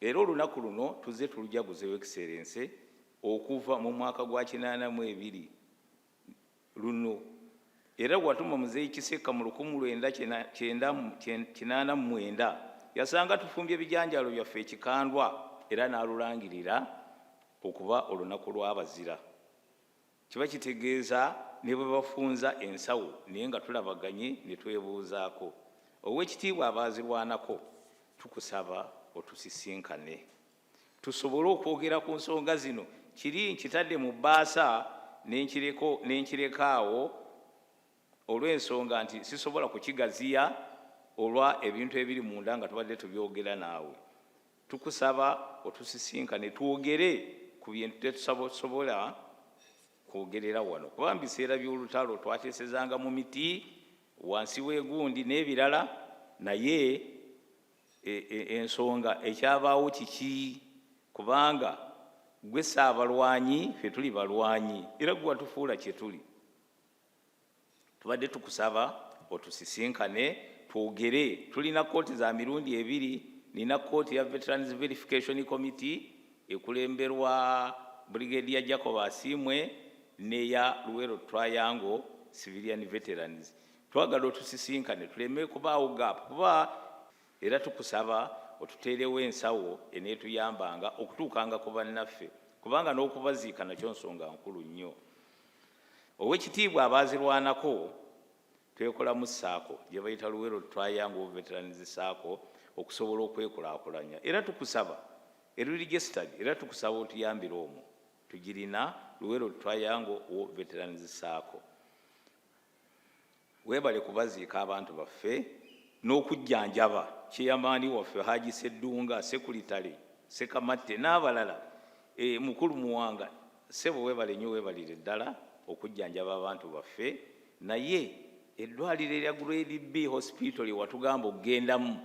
Era olunaku luno tuzze tulujaguzewo Excellency okuva mu mwaka gwa 82 luno. Era watuma Muzeeyi Kiseka mu 1989 yasanga tufumbye ebijanjalo byaffe ekikandwa era n'alulangirira okuba olunaku lw'abazira. Kiba kitegeeza ne bwe bafunza ensawo naye nga tulabaganye ne twebuuzaako. Ow'ekitiibwa abaazirwanako tukusaba otusisinkane tusobole okwogera ku nsonga zino. Kiri nkitadde mu bbaasa n'enkirekaawo olw'ensonga nti sisobola kukigaziya olwa ebintu ebiri munda nga tubadde tubyogera naawe. Tukusaba otusisinkane twogere ku bintu tetusobola kwogerera wano, kuba mu biseera by'olutalo twateesezanga mu miti wansi w'egundi n'ebirala, naye ensonga ekyabaawo kiki? Kubanga gwe Ssaabalwanyi, ffe tuli balwanyi era gwe watufuula kye tuli. Tubadde tukusaba otusisinkane twogere. Tulina kkooti za mirundi ebiri. Nina kkooti ya Veterans Verification Committee ekulemberwa Brigadier Jacob Asiimwe neya Luweero Triangle Civilian Veterans. Twagala otusisinkane tuleme kubaawo gap, kuba era tukusaba otuteerewo ensawo eneetuyambanga okutuukanga ku bannaffe, kubanga n'okubaziika nakyo nsonga nkulu nnyo. Ow'ekitiibwa abaazirwanako twekolamu ssaako gye bayita Luweero Triangle Veterans Ssaako okusobola okwekulaakulanya. Era tukusaba registered, era tukusaba otuyambire omwo. Tugirina Luweero Triangle Veterans Ssaako. Weebale kubaziika abantu baffe n'okujjanjaba Kyeyamaani waffe Haji Sseddunga, Sekuritale, Sekamatte n'abalala. Mukulu Muwanga, ssebo weebale nnyo, weebalire ddala okujjanjaba abantu baffe. Naye eddwaliro erya Grade B Hospital watugamba okugendamu,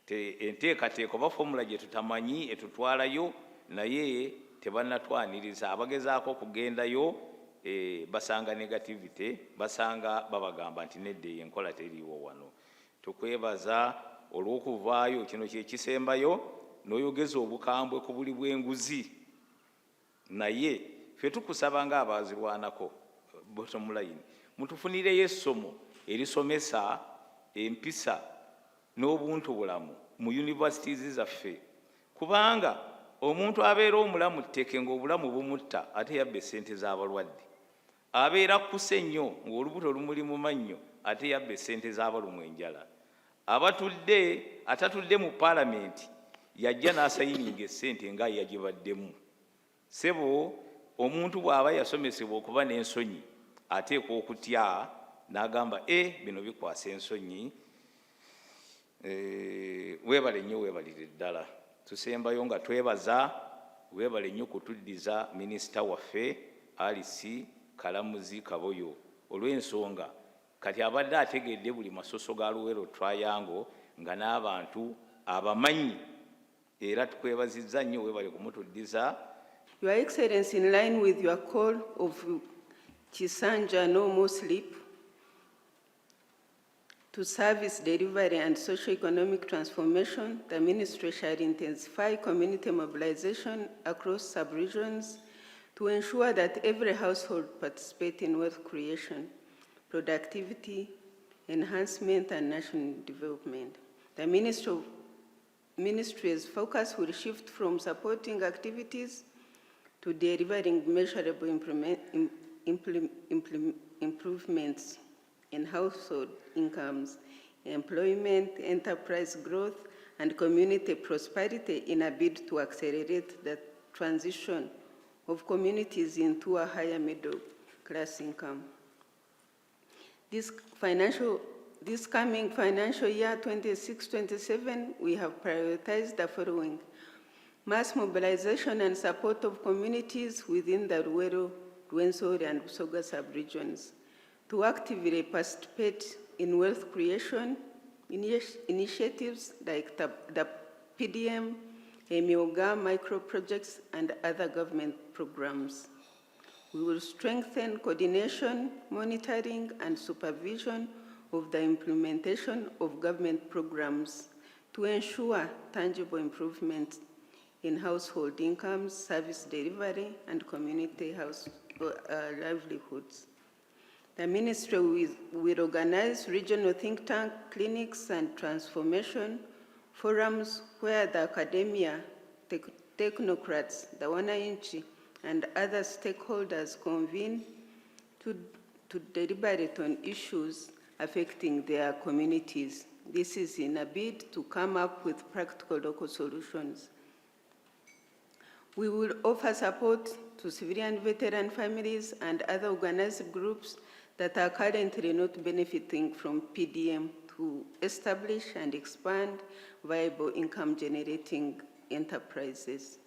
enteekateeka oba fomula gye tutamanyi etutwalayo, naye tebannatwaniriza. Abagezaako okugendayo basanga negativity, basanga babagamba nti nedda enkola teriiwo wano. Tukwebaza olw'okuvaayo, kino kye kisembayo, n'oyogeza obukambwe ku buli bw'enguzi. Naye ffe tukusaba ng'abaazirwanako, bottom line, mutufunireyo essomo erisomesa empisa n'obuntu bulamu mu universities zaffe, kubanga omuntu abeera omulamu tteke ng'obulamu bumutta ate yabba essente z'abalwadde. Abeera akkuse nnyo ng'olubuto lumuli mu mannyo ate yabba essente z'abalumwa enjala. Atatudde mu paalamenti yajja n'asayininga essente nga yagibaddemu. Ssebo, omuntu bw'aba yasomesebwa okuba n'ensonyi ateekwa okutya n'agamba bino bikwasa ensonyi. Weebale nnyo, weebalire ddala. Tusembayo nga twebaza, weebale nnyo kutuddiza minisita waffe Alice Kalamuzi Kaboyo olw'ensonga kati abadde ategedde buli masoso ga Luweero Triangle nga n'abantu abamanyi, era tukwebazizza nnyo, weebale kumutuddiza. Your Excellency, in line with your call of Chisanja No More Sleep to service delivery and socio-economic transformation, the Ministry shall intensify community mobilization across sub-regions to ensure that every household participates in wealth creation, productivity, enhancement, and national development. The Ministry's focus will shift from supporting activities to delivering measurable improvements in household incomes, employment, enterprise growth, and community prosperity in a bid to accelerate the transition of communities into a higher middle class income. This coming financial year 26-27, we have prioritized the following: mass mobilization and support of communities within the Luweero, Rwenzori, and Busoga sub-regions to actively participate in wealth creation initiatives like the PDM, Emyoga micro projects, and other government programs. We will strengthen coordination, monitoring, and supervision of the implementation of government programs to ensure tangible improvements in household incomes, service delivery, and community livelihoods. The ministry will organize regional think tank clinics and transformation forums where the academia, technocrats, the wananchi, and other stakeholders convene to deliberate on issues affecting their communities. This is in a bid to come up with practical local solutions. We will offer support to civilian veteran families and other organized groups that are currently not benefiting from PDM to establish and expand viable income-generating enterprises.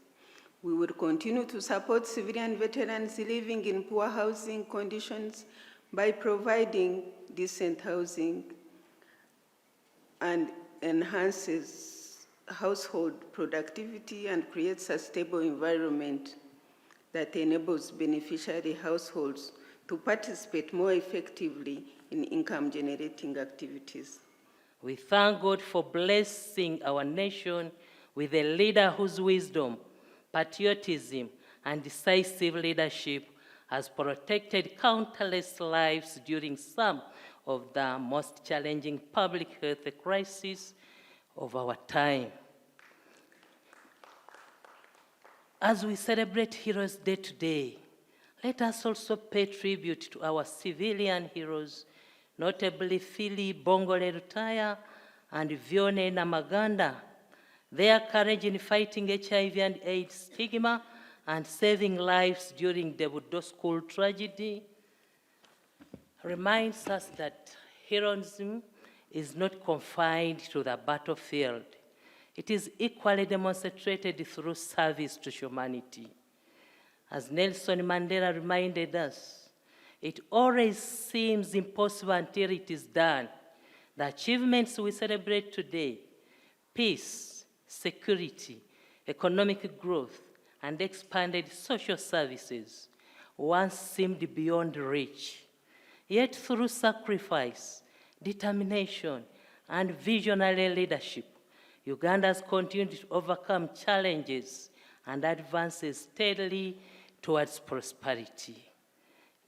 We will continue to support civilian veterans living in poor housing conditions by providing decent housing and enhances household productivity and creates a stable environment that enables beneficiary households to participate more effectively in income-generating activities. We thank God for blessing our nation with a leader whose wisdom, patriotism, and decisive leadership has protected countless lives during some of the most challenging public health crises of our time. As we celebrate Heroes Day today, let us also pay tribute to our civilian heroes, notably Phili Bongolerutaya and Vione Namaganda. Their courage in fighting HIV and AIDS stigma and saving lives during the Budo School tragedy reminds us that heroism is not confined to the battlefield. It is equally demonstrated through service to humanity. As Nelson Mandela reminded us, it always seems impossible until it is done. The achievements we celebrate today, peace, security, economic growth, and expanded social services, once seemed beyond reach. Yet through sacrifice, determination, and visionary leadership, Uganda has continued to overcome challenges and advances steadily towards prosperity.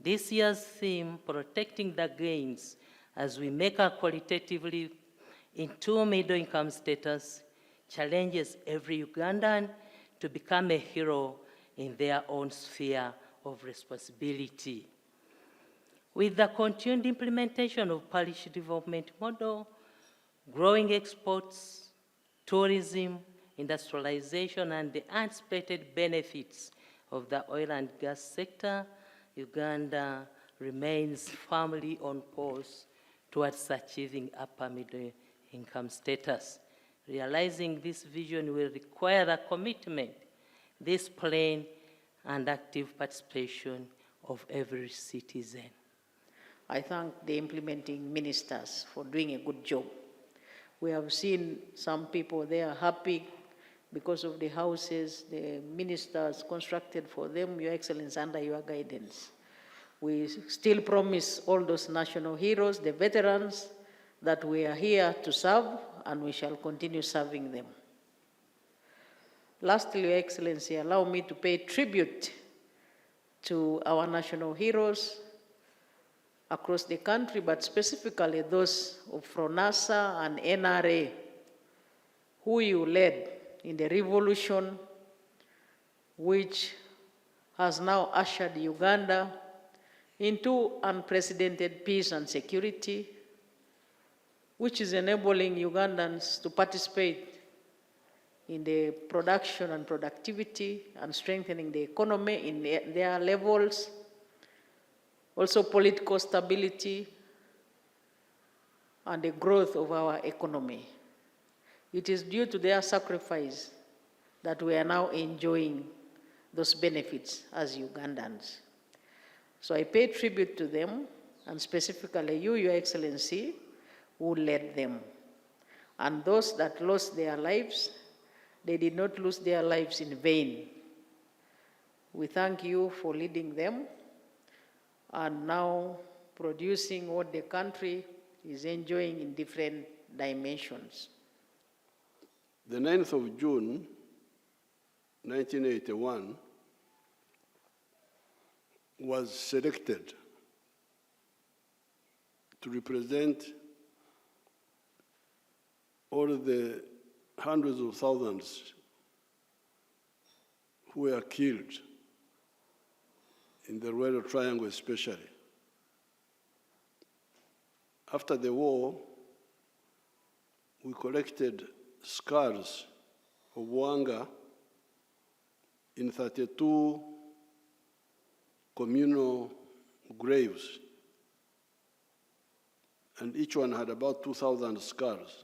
This year's theme, Protecting the Gains, as we make our qualitatively into middle-income status, challenges every Ugandan to become a hero in their own sphere of responsibility. With the continued implementation of parish development model, growing exports, tourism, industrialization, and the anticipated benefits of the oil and gas sector, Uganda remains firmly on course towards achieving upper middle income status. Realizing this vision will require the commitment, discipline, and active participation of every citizen. I thank the implementing ministers for doing a good job. We have seen some people, they are happy because of the houses the ministers constructed for them, Your Excellency, under your guidance. We still promise all those national heroes, the veterans, that we are here to serve and we shall continue serving them. Lastly, Your Excellency, allow me to pay tribute to our national heroes across the country, but specifically those of FRONASA and NRA, who you led in the revolution which has now ushered Uganda into unprecedented peace and security, which is enabling Ugandans to participate in the production and productivity and strengthening the economy in their levels, also political stability and the growth of our economy. It is due to their sacrifice that we are now enjoying those benefits as Ugandans. So I pay tribute to them, and specifically you, Your Excellency, who led them. And those that lost their lives, they did not lose their lives in vain. We thank you for leading them and now producing what the country is enjoying in different dimensions. The 9th of June, 1981, was selected to represent all the hundreds of thousands who were killed in the Luweero Triangle especially. After the war, we collected skulls of Wanga in 32 communal graves, and each one had about 2,000 skulls.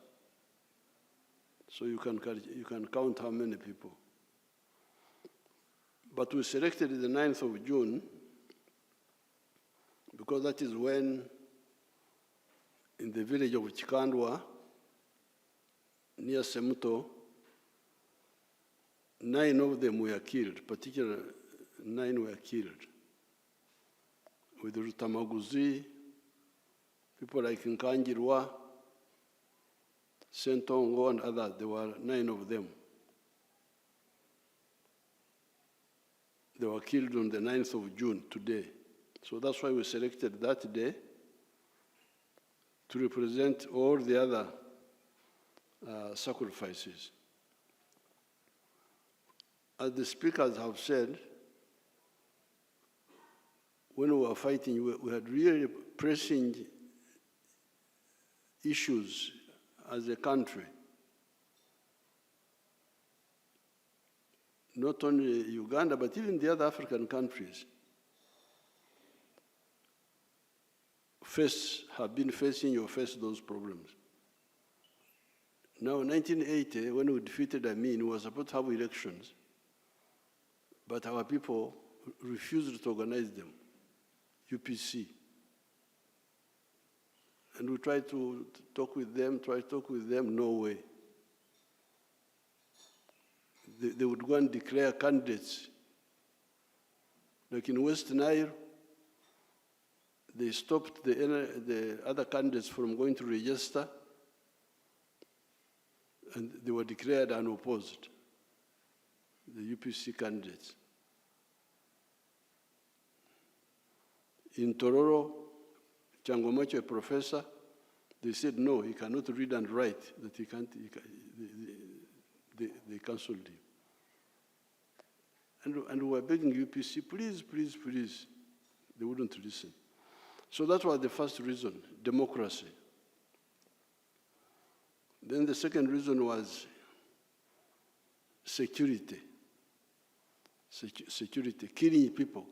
So you can count how many people. But we selected the 9th of June because that is when, in the village of Chikandwa, near Semuto, 9 of them were killed, particularly 9 were killed. With Rutamaguzi, people like Nkangirwa, Sentongo, and others, there were 9 of them. They were killed on the 9th of June, today. So that's why we selected that day to represent all the other sacrifices. As the speakers have said, when we were fighting, we had really pressing issues as a country. Not only Uganda, but even the other African countries have been facing or face those problems. Now, in 1980, when we defeated Amin, we were supposed to have elections, but our people refused to organize them, UPC. And we tried to talk with them, no way. They would go and declare candidates. Like in West Nile, they stopped the other candidates from going to register, and they were declared unopposed, the UPC candidates. In Tororo, Changomacho, a professor, they said no, he cannot read and write, that he can't, they cancelled him. And we were begging UPC, please, please, please. They wouldn't listen. So that was the first reason, democracy. Then the second reason was security. Security, killing people.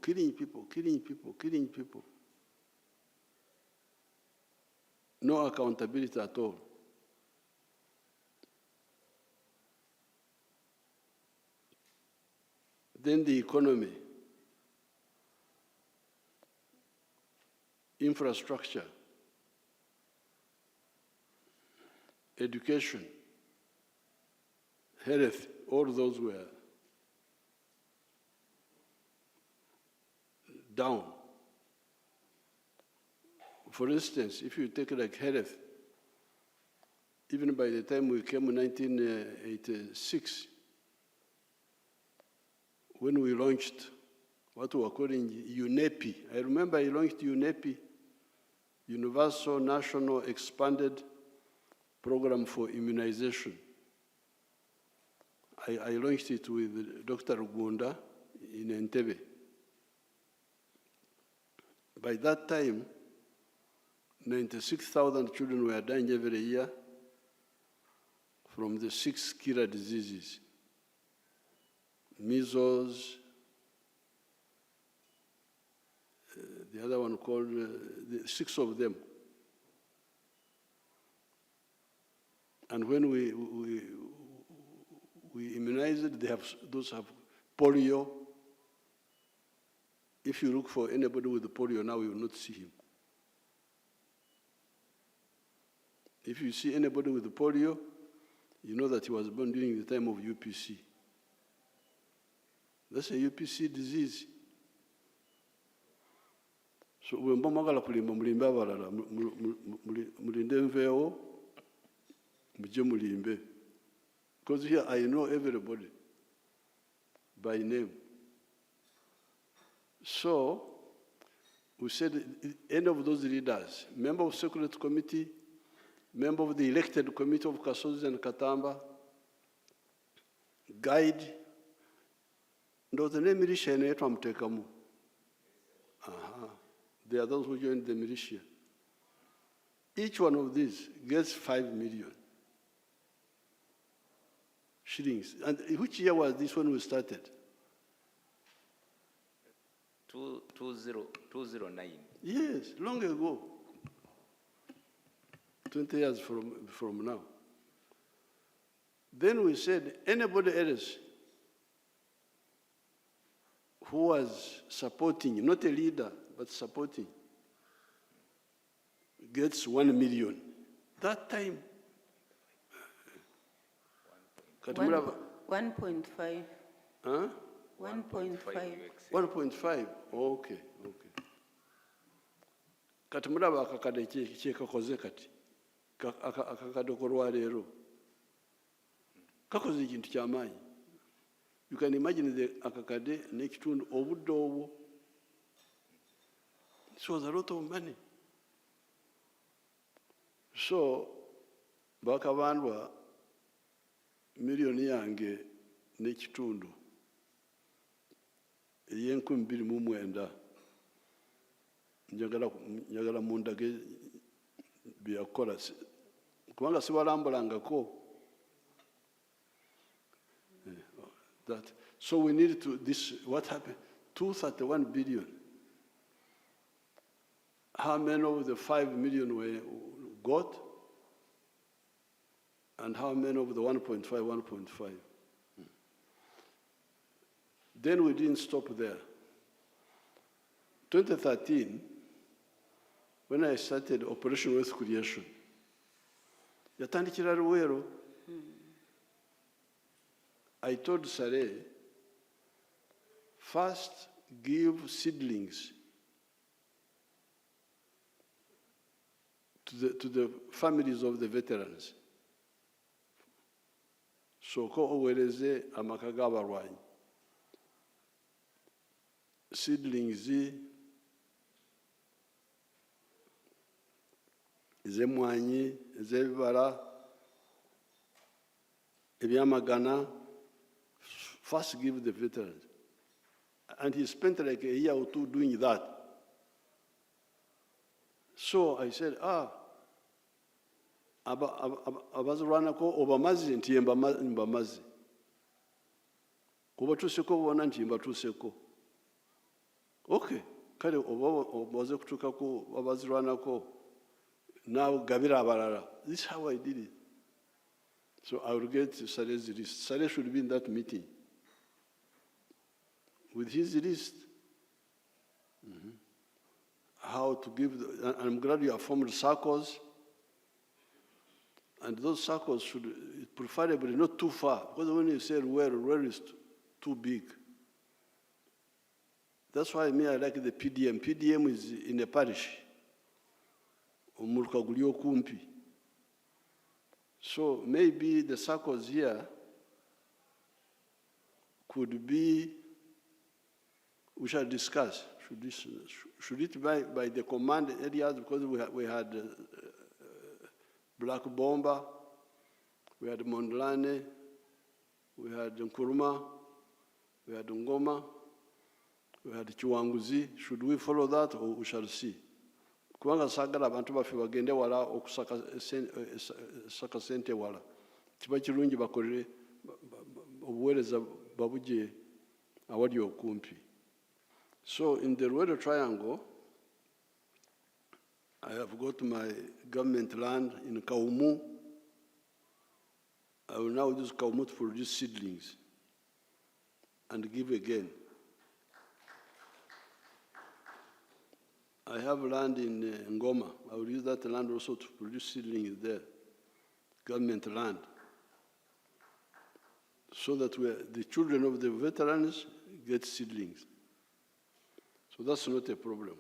No accountability at all. Then the economy, infrastructure, education, health, all those were down. For instance, if you take like health, even by the time we came in 1986, when we launched what we were calling UNEPI, I remember I launched UNEPI, Universal National Expanded Program for Immunization. I launched it with Dr. Uganda in Entebbe. By that time, 96,000 children were dying every year from the 6 killer diseases: measles, the other one called, 6 of them. And when we immunized, those have polio. If you look for anybody with polio now, you will not see him. If you see anybody with polio, you know that he was born during the time of UPC. That's a UPC disease. So when mwagala kulimba mulimbe abalala, mulinde nveewo, mujje mulimbe. Because here I know everybody by name. So we said any of those leaders, member of Security Committee, member of the elected committee of Kasozi and Katamba, guide, ndo the name militia inaitwa Mtekamu. They are those who joined the militia. Each one of these gets 5 million shillings. And which year was this when we started? 209. Yes, long ago. 20 years from now. Then we said, anybody else who was supporting, not a leader, but supporting, gets 1 million. That time, 1.5. huh? 1.5. 1.5, okay. Kati mulaba akakade kyekakoze kati, akakade kolwaleero. Kakoze ekintu ky'amaanyi. You can imagine the akakade n'ekitundu obudde obwo. This was a lot of money. So, bakabandwa miliyoni yange n'ekitundu ey'N2009 njagala mundage byakola kubanga sibalambulangako. That. So we needed to, this, what happened? 231 billion. How many of the 5 million were got? And how many of the 1.5? Then we didn't stop there. 2013, when I started Operation Wealth Creation, yatandikira Luweero. I told Saleh, first give seedlings to the families of the veterans. So ko owereze amaka g'abalwanyi. Seedlings ez'emmwanyi, ez'ebibala, ebyamagana. First give the veterans. And he spent like a year or two doing that. So I said, abazirwanako obamazi nti mbamazi. Kubatuuseko bona nti mbatuuseko. Okay, kale obaze kutuukako abazirwanako naawe gabira abalala. This is how I did it. So I will get Saleh's list. Saleh should be in that meeting. With his list, how to give, and I'm glad you have formed circles, and those circles should, preferably not too far, because when you say where is too big. That's why I like the PDM. PDM is in a parish, Omulukagulio Kumpi. So maybe the circles here could be, we shall discuss. Should it be by the command areas? Because we had Black Bomba, we had Mondlane, we had Nkuruma, we had Ngoma, we had Chiwanguzi. Should we follow that, or we shall see? Kubanga sagala abantu baffe bagende wala okusaka sente wala. Kiba kirungi bakolere obuweereza babuje awali okumpi. So in the Luweero Triangle, I have got my government land in Kaumu. I will now use Kaumu to produce seedlings and give again. I have land in Ngoma. I will use that land also to produce seedlings there, government land, so that the children of the veterans get seedlings. So that's not a problem.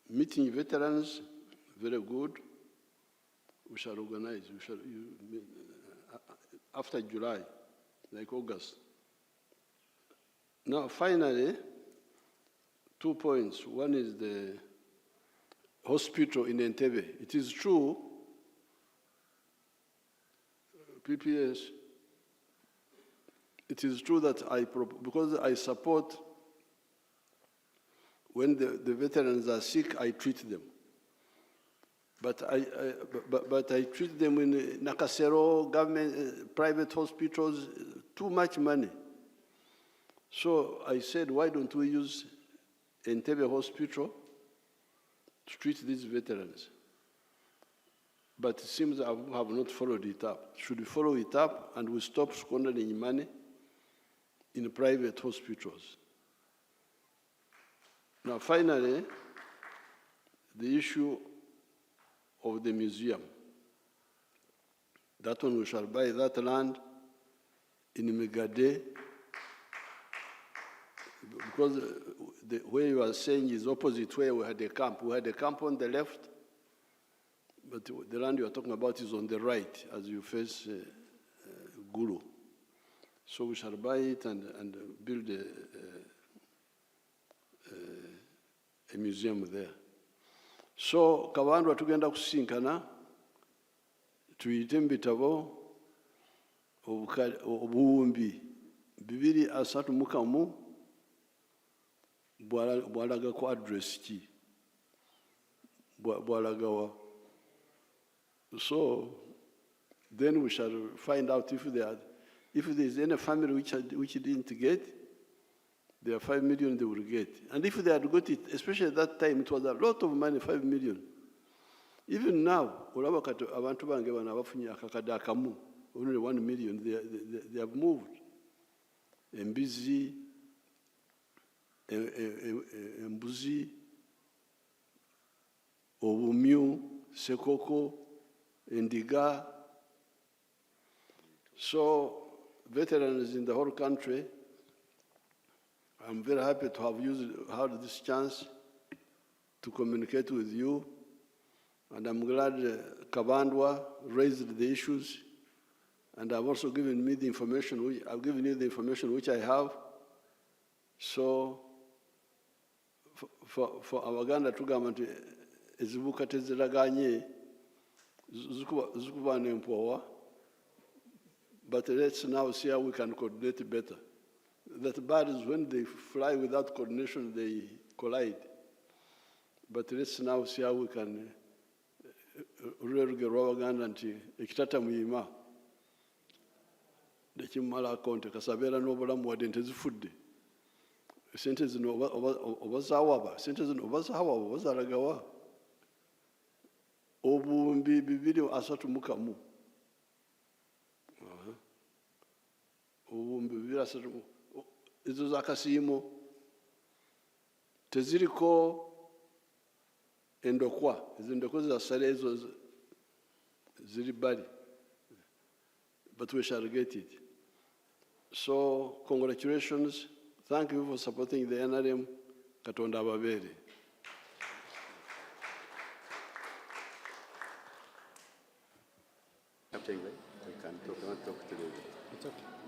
Meeting veterans, very good. We shall organize. after July, like August. Now, finally, 2 points. One is the hospital in Entebbe. It is true, PPS, it is true that because I support when the veterans are sick, I treat them. But I treat them in Nakasero, government, private hospitals, too much money. So I said, why don't we use Entebbe Hospital to treat these veterans? But it seems I have not followed it up. Should we follow it up and we stop squandering money in private hospitals? Now, finally, the issue of the museum. That one, we shall buy that land in Migadde, because where you are saying is opposite where we had a camp. We had a camp on the left, but the land you are talking about is on the right as you face Gulu. So we shall buy it and build a museum there. So Kabandu tugenda kusinkana tuyite mu bitabo obuwumbi 231 bwalaga ku address ki bwalagawa. So then we shall find out if there is any family which didn't get, there are 5 million they will get. And if they had got it, especially at that time, it was a lot of money, 5 million. Even now, abantu bange bana bafunye akakada akamu, only 1 million, they have moved. Embizi, embuzi, obumyu, sekoko, endiga. So veterans in the whole country, I'm very happy to have had this chance to communicate with you, and I'm glad Kabandwa raised the issues, and I've also given me the information. I've given you the information which I have. So, for our Uganda to government, ezibuka teziraganye zikuba nempowa, but let's now see how we can coordinate better. That birds, when they fly without coordination, they collide. But let's now see how we can Uganda nti ekitata muyima nekimala konte kasabera n'obulamu wadde ntezifudde. Sente zino obazawaba, sente zino obazawaba, obazalagawa. Obuwumbi 231. Obuwumbi 231. Ezo zakasiimo teziriko endokwa, ezo endokwa za sale ezo ziri bali, but we shall get it. So congratulations, thank you for supporting the NRM. Katonda ababeere. Captain, we can talk to the... It's okay.